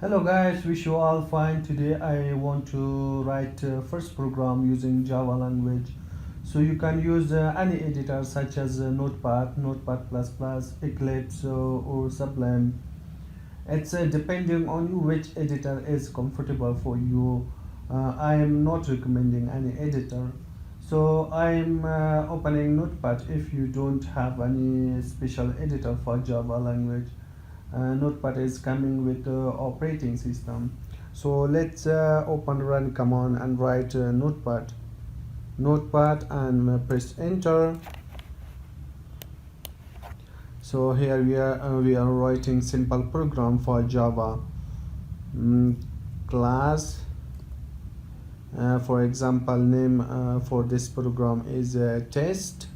Hello guys, wish you all fine. Today I want to write first program using Java language. So you can use any editor such as Notepad, Notepad++, Eclipse or Sublime. It's depending on you which editor is comfortable for you. I am not recommending any editor. So I'm opening Notepad if you don't have any special editor for Java language. Notepad is coming with the operating system. So let's open run command and write notepad and press enter. So here we are writing simple program for Java. Mm, Class, for example, name for this program is test,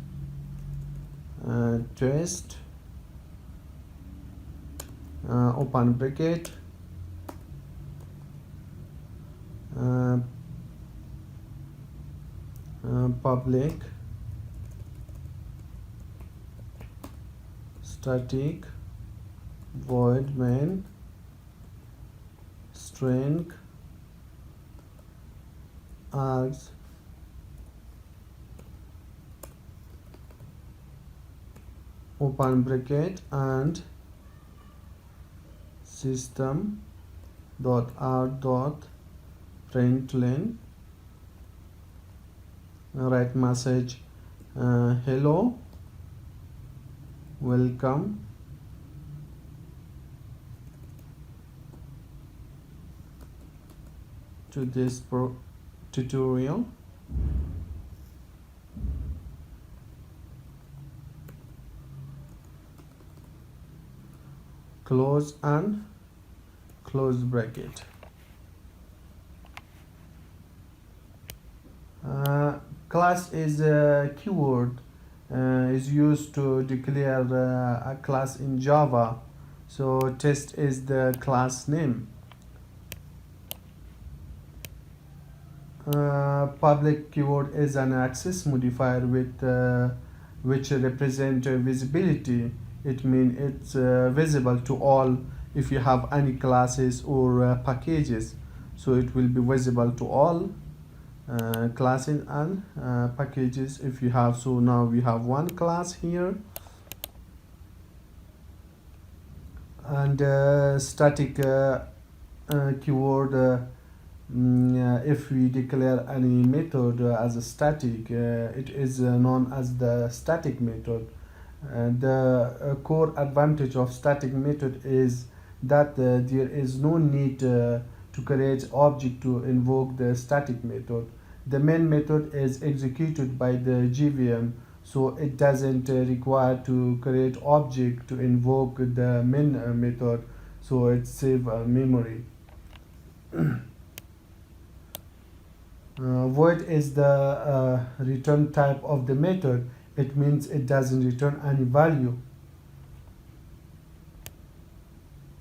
open bracket, uh, public static void main string args open bracket and system dot out dot println write message hello, welcome to this tutorial. Close and close bracket. Class is a keyword is used to declare a class in Java. So test is the class name. Public keyword is an access modifier with which represent visibility. It means it's visible to all if you have any classes or packages. So it will be visible to all classes and packages if you have. So now we have one class here, and static keyword if we declare any method as a static, it is known as the static method. The core advantage of static method is that there is no need to create object to invoke the static method. The main method is executed by the JVM, so it doesn't require to create object to invoke the main method, so it save memory. Void is the return type of the method. It means it doesn't return any value.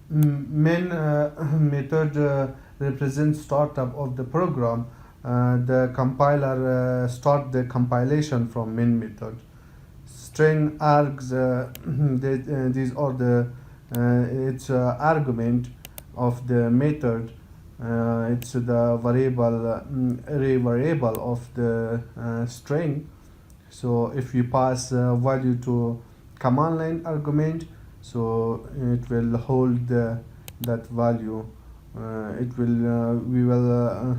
Main method represents startup of the program. The compiler start the compilation from main method. String args, these are the it's argument of the method. It's the array variable of the string. So if you pass value to command line argument, so it will hold that value. It will we will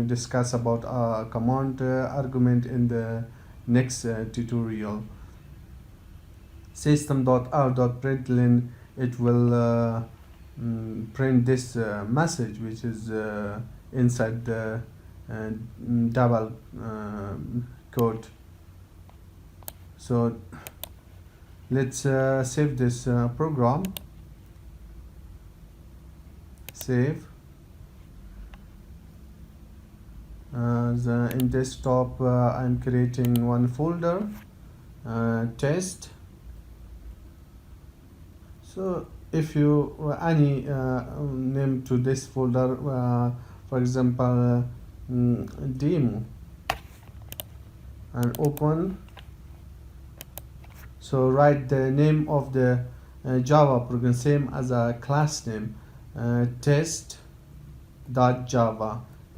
discuss about command argument in the next tutorial. System.out.println, it will print this message which is inside the uh, double quote. So let's save this program. Save. In desktop I'm creating one folder, test. So if you any name to this folder, for example demo, and open. So write the name of the Java program same as a class name. test.java.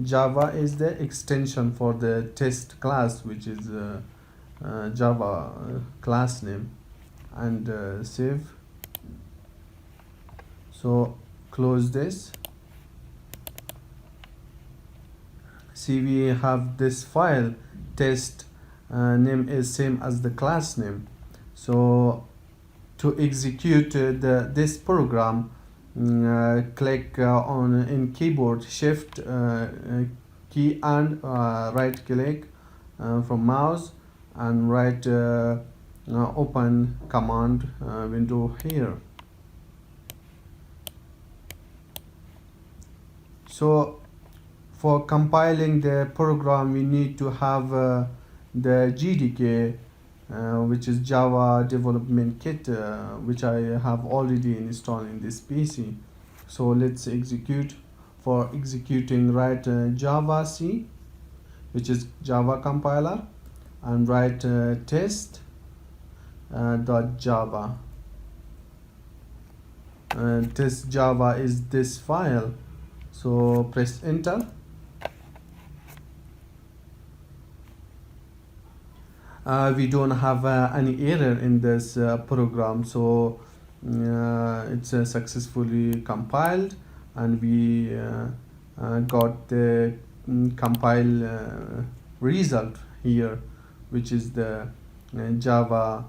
Java is the extension for the test class, which is Java class name, and save. So close this. See, we have this file. Test name is same as the class name. So to execute this program, click on in keyboard shift key and right click from mouse and write open command window here. So for compiling the program, we need to have the GDK, which is Java Development Kit, which I have already installed in this PC. So let's execute. For executing, write Java C, which is Java compiler, and write test dot Java. Test Java is this file. So press enter. We don't have any error in this program, so it's successfully compiled, and we got the compile result here, which is the Java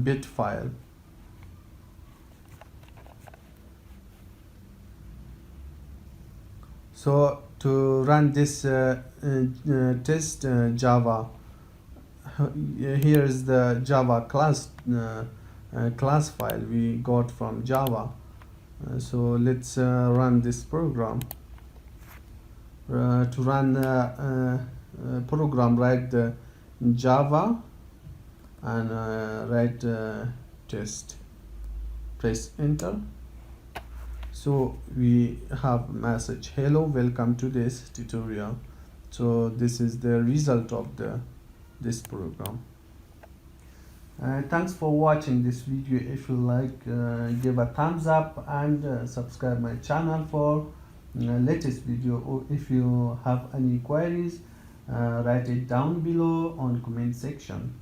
bit file. So to run this test Java, here is the Java class class file we got from Java. So let's run this program. To run program, write the Java and write test. Press enter. So we have message, hello, welcome to this tutorial. So this is the result of this program. Thanks for watching this video. If you like, give a thumbs up and subscribe my channel for latest video. Or if you have any queries, write it down below on comment section.